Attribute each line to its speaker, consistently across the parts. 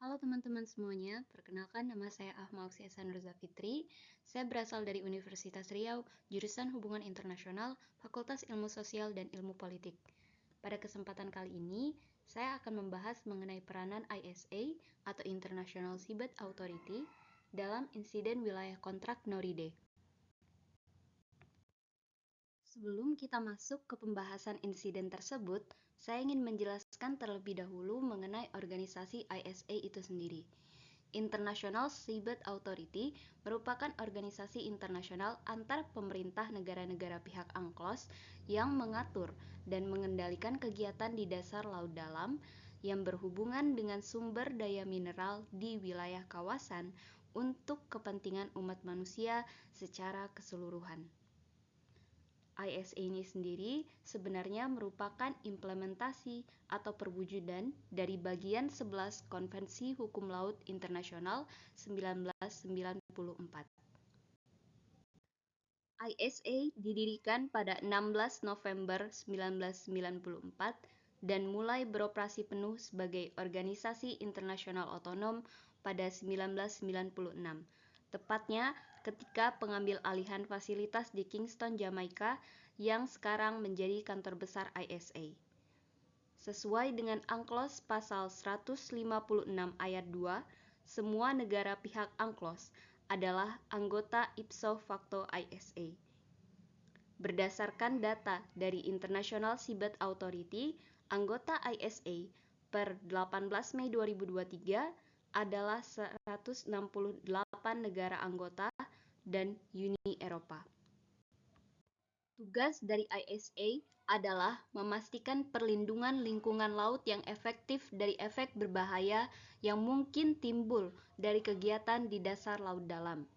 Speaker 1: Halo teman-teman semuanya, perkenalkan nama saya Ahma Oksiasa Nurza Fitri. Saya berasal dari Universitas Riau, jurusan Hubungan Internasional, Fakultas Ilmu Sosial dan Ilmu Politik. Pada kesempatan kali ini, saya akan membahas mengenai peranan ISA atau International Seabed Authority dalam insiden wilayah kontrak NORID. Sebelum kita masuk ke pembahasan insiden tersebut, saya ingin menjelaskan terlebih dahulu mengenai organisasi ISA itu sendiri. International Seabed Authority merupakan organisasi internasional antar pemerintah negara-negara pihak UNCLOS yang mengatur dan mengendalikan kegiatan di dasar laut dalam yang berhubungan dengan sumber daya mineral di wilayah kawasan untuk kepentingan umat manusia secara keseluruhan. ISA ini sendiri sebenarnya merupakan implementasi atau perwujudan dari bagian 11 Konvensi Hukum Laut Internasional 1994. ISA didirikan pada 16 November 1994 dan mulai beroperasi penuh sebagai organisasi internasional otonom pada 1996. Tepatnya ketika pengambil alihan fasilitas di Kingston, Jamaika yang sekarang menjadi kantor besar ISA. Sesuai dengan UNCLOS pasal 156 ayat 2, semua negara pihak UNCLOS adalah anggota ipso facto ISA. Berdasarkan data dari International Seabed Authority, anggota ISA per 18 Mei 2023 adalah 168 negara anggota dan Uni Eropa. Tugas dari ISA adalah memastikan perlindungan lingkungan laut yang efektif dari efek berbahaya yang mungkin timbul dari kegiatan di dasar laut dalam.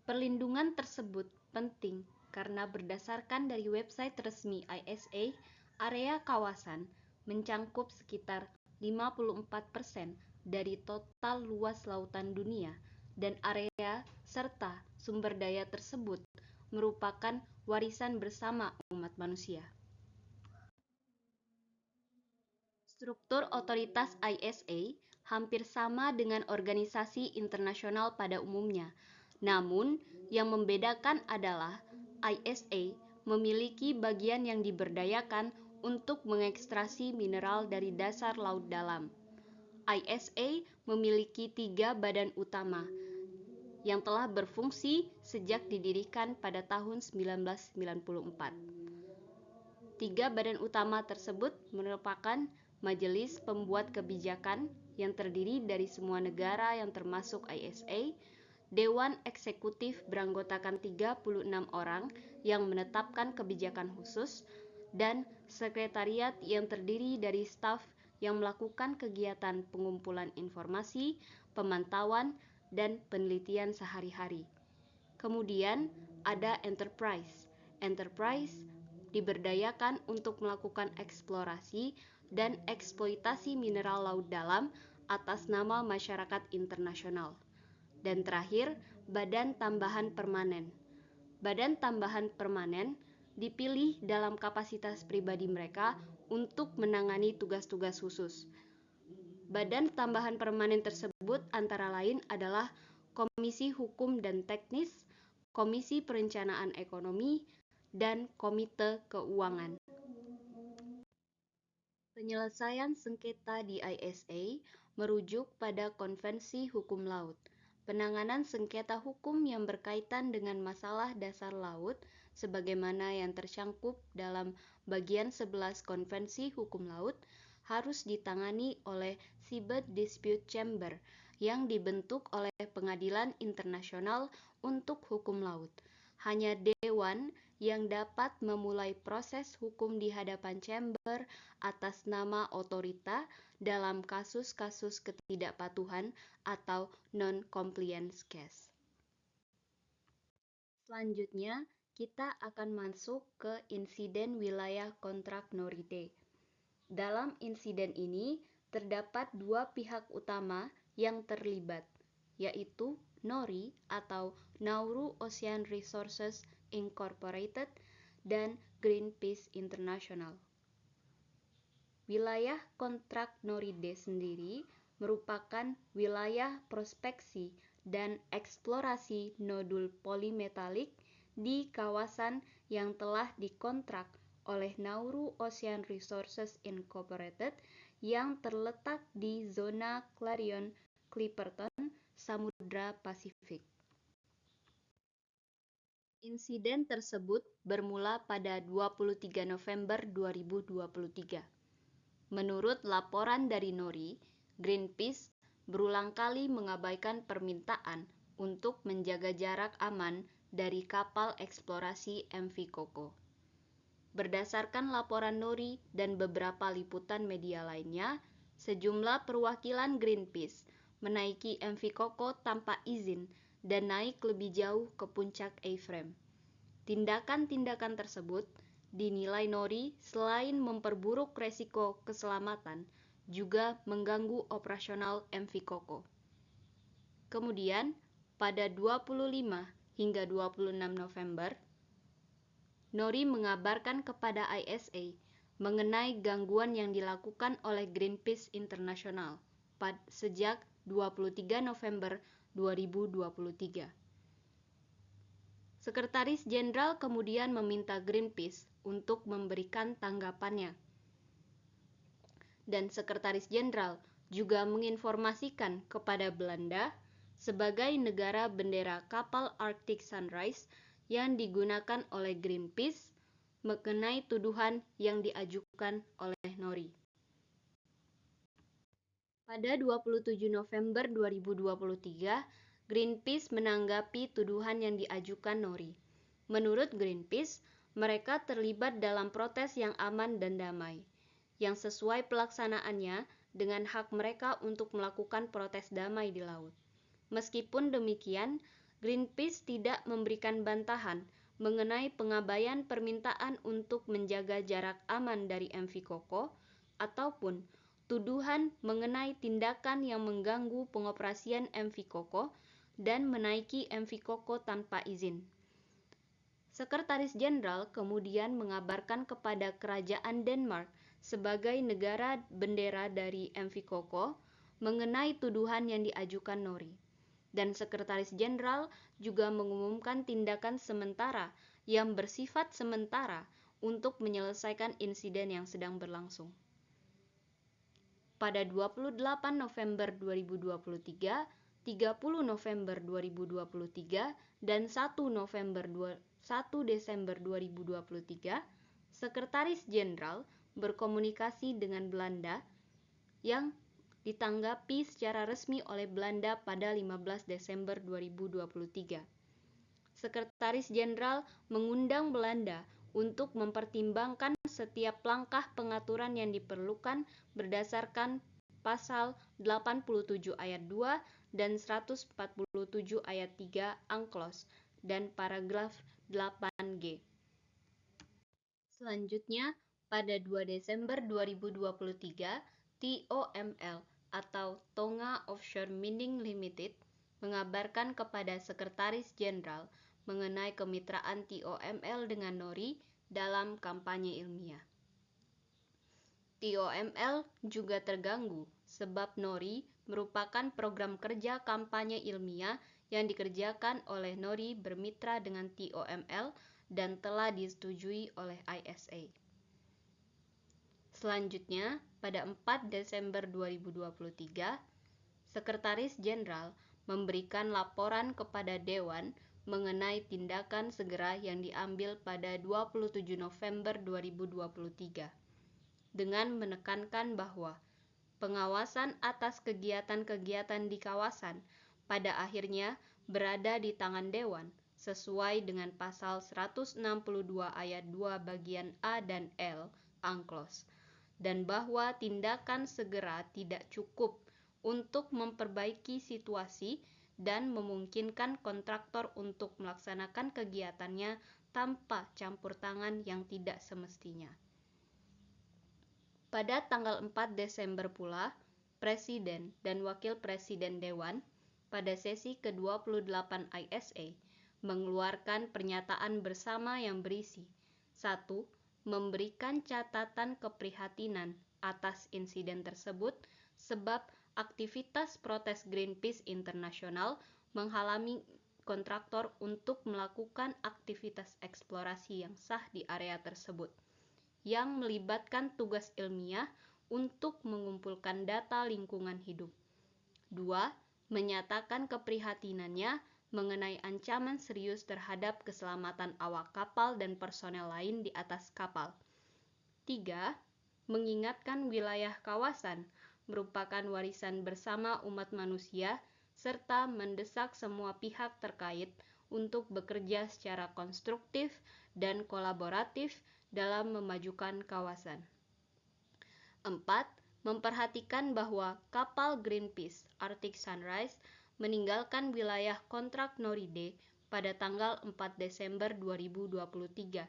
Speaker 1: Perlindungan tersebut penting karena berdasarkan dari website resmi ISA, area kawasan mencangkup sekitar 54% dari total luas lautan dunia, dan area serta sumber daya tersebut merupakan warisan bersama umat manusia. Struktur otoritas ISA hampir sama dengan organisasi internasional pada umumnya. Namun, yang membedakan adalah ISA memiliki bagian yang diberdayakan untuk mengekstrasi mineral dari dasar laut dalam. ISA memiliki 3 badan utama yang telah berfungsi sejak didirikan pada tahun 1994. 3 badan utama tersebut merupakan Majelis Pembuat Kebijakan yang terdiri dari semua negara yang termasuk ISA, Dewan Eksekutif beranggotakan 36 orang yang menetapkan kebijakan khusus, dan Sekretariat yang terdiri dari staf yang melakukan kegiatan pengumpulan informasi, pemantauan, dan penelitian sehari-hari. Kemudian ada Enterprise. Enterprise diberdayakan untuk melakukan eksplorasi dan eksploitasi mineral laut dalam atas nama masyarakat internasional. Dan terakhir, Badan Tambahan Permanen. Badan Tambahan Permanen dipilih dalam kapasitas pribadi mereka untuk menangani tugas-tugas khusus. Badan Tambahan Permanen tersebut antara lain adalah Komisi Hukum dan Teknis, Komisi Perencanaan Ekonomi, dan Komite Keuangan. Penyelesaian sengketa di ISA merujuk pada Konvensi Hukum Laut. Penanganan sengketa hukum yang berkaitan dengan masalah dasar laut sebagaimana yang tercangkup dalam bagian 11 Konvensi Hukum Laut harus ditangani oleh Seabed Dispute Chamber yang dibentuk oleh Pengadilan Internasional untuk Hukum Laut. Hanya dewan yang dapat memulai proses hukum di hadapan chamber atas nama otorita dalam kasus-kasus ketidakpatuhan atau non-compliance case. Selanjutnya, kita akan masuk ke insiden wilayah kontrak NORID. Dalam insiden ini, terdapat 2 pihak utama yang terlibat, yaitu NORI atau Nauru Ocean Resources Incorporated dan Greenpeace International. Wilayah kontrak NORID sendiri merupakan wilayah prospeksi dan eksplorasi nodul polimetalik di kawasan yang telah dikontrak oleh Nauru Ocean Resources Incorporated yang terletak di zona Clarion Clipperton, Samudra Pasifik. Insiden tersebut bermula pada 23 November 2023. Menurut laporan dari NORI, Greenpeace berulang kali mengabaikan permintaan untuk menjaga jarak aman dari kapal eksplorasi MV Koko. Berdasarkan laporan NORI dan beberapa liputan media lainnya, sejumlah perwakilan Greenpeace menaiki MV Koko tanpa izin dan naik lebih jauh ke puncak A-frame. Tindakan-tindakan tersebut dinilai NORI selain memperburuk resiko keselamatan, juga mengganggu operasional MV Koko. Kemudian, pada 25 hingga 26 November, NORI mengabarkan kepada ISA mengenai gangguan yang dilakukan oleh Greenpeace International sejak 23 November 2023. Sekretaris Jenderal kemudian meminta Greenpeace untuk memberikan tanggapannya. Dan Sekretaris Jenderal juga menginformasikan kepada Belanda sebagai negara bendera kapal Arctic Sunrise yang digunakan oleh Greenpeace mengenai tuduhan yang diajukan oleh NORI. Pada 27 November 2023, Greenpeace menanggapi tuduhan yang diajukan NORI. Menurut Greenpeace, mereka terlibat dalam protes yang aman dan damai, yang sesuai pelaksanaannya dengan hak mereka untuk melakukan protes damai di laut. Meskipun demikian, Greenpeace tidak memberikan bantahan mengenai pengabaian permintaan untuk menjaga jarak aman dari MV Koko ataupun tuduhan mengenai tindakan yang mengganggu pengoperasian MV Koko dan menaiki MV Koko tanpa izin. Sekretaris Jenderal kemudian mengabarkan kepada Kerajaan Denmark sebagai negara bendera dari MV Koko mengenai tuduhan yang diajukan NORI. Dan Sekretaris Jenderal juga mengumumkan tindakan sementara yang bersifat sementara untuk menyelesaikan insiden yang sedang berlangsung. Pada 28 November 2023, 30 November 2023, dan 1 Desember 2023, Sekretaris Jenderal berkomunikasi dengan Belanda yang ditanggapi secara resmi oleh Belanda pada 15 Desember 2023. Sekretaris Jenderal mengundang Belanda untuk mempertimbangkan setiap langkah pengaturan yang diperlukan berdasarkan pasal 87 ayat 2 dan 147 ayat 3 UNCLOS dan paragraf 8G. Selanjutnya, pada 2 Desember 2023, TOML atau Tonga Offshore Mining Limited mengabarkan kepada Sekretaris Jenderal mengenai kemitraan TOML dengan NORI dalam kampanye ilmiah. TOML juga terganggu sebab NORI merupakan program kerja kampanye ilmiah yang dikerjakan oleh NORI bermitra dengan TOML dan telah disetujui oleh ISA. Selanjutnya, pada 4 Desember 2023, Sekretaris Jenderal memberikan laporan kepada Dewan mengenai tindakan segera yang diambil pada 27 November 2023 dengan menekankan bahwa pengawasan atas kegiatan-kegiatan di kawasan pada akhirnya berada di tangan Dewan sesuai dengan pasal 162 ayat 2 bagian A dan L UNCLOS, dan bahwa tindakan segera tidak cukup untuk memperbaiki situasi dan memungkinkan kontraktor untuk melaksanakan kegiatannya tanpa campur tangan yang tidak semestinya. Pada tanggal 4 Desember pula, Presiden dan Wakil Presiden Dewan pada sesi ke-28 ISA mengeluarkan pernyataan bersama yang berisi 1. Memberikan catatan keprihatinan atas insiden tersebut sebab aktivitas protes Greenpeace Internasional menghalangi kontraktor untuk melakukan aktivitas eksplorasi yang sah di area tersebut, yang melibatkan tugas ilmiah untuk mengumpulkan data lingkungan hidup. 2. Menyatakan keprihatinannya mengenai ancaman serius terhadap keselamatan awak kapal dan personel lain di atas kapal. 3. Mengingatkan wilayah kawasan merupakan warisan bersama umat manusia serta mendesak semua pihak terkait untuk bekerja secara konstruktif dan kolaboratif dalam memajukan kawasan. 4. Memperhatikan bahwa kapal Greenpeace Arctic Sunrise meninggalkan wilayah kontrak NORIDE pada tanggal 4 Desember 2023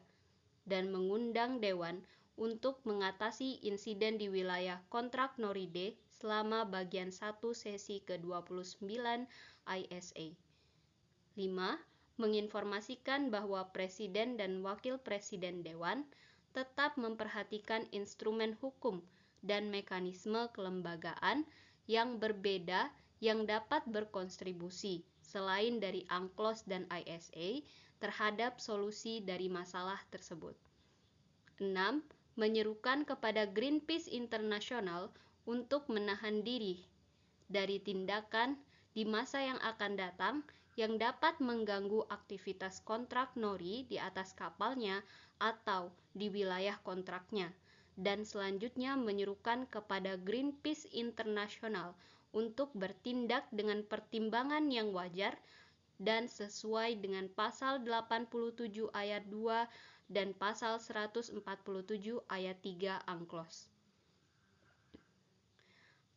Speaker 1: dan mengundang Dewan untuk mengatasi insiden di wilayah kontrak NORIDE selama bagian 1 sesi ke-29 ISA. 5. Menginformasikan bahwa Presiden dan Wakil Presiden Dewan tetap memperhatikan instrumen hukum dan mekanisme kelembagaan yang berbeda yang dapat berkontribusi selain dari UNCLOS dan ISA terhadap solusi dari masalah tersebut. 6. Menyerukan kepada Greenpeace Internasional untuk menahan diri dari tindakan di masa yang akan datang yang dapat mengganggu aktivitas kontrak NORI di atas kapalnya atau di wilayah kontraknya, dan selanjutnya menyerukan kepada Greenpeace Internasional untuk bertindak dengan pertimbangan yang wajar dan sesuai dengan pasal 87 ayat 2 dan pasal 147 ayat 3 UNCLOS.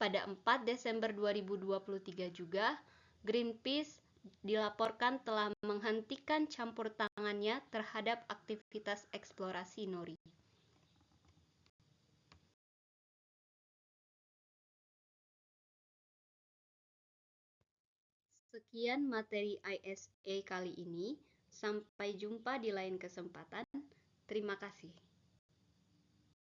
Speaker 1: Pada 4 Desember 2023 juga, Greenpeace dilaporkan telah menghentikan campur tangannya terhadap aktivitas eksplorasi NORI. Sekian materi ISA kali ini. Sampai jumpa di lain kesempatan. Terima kasih.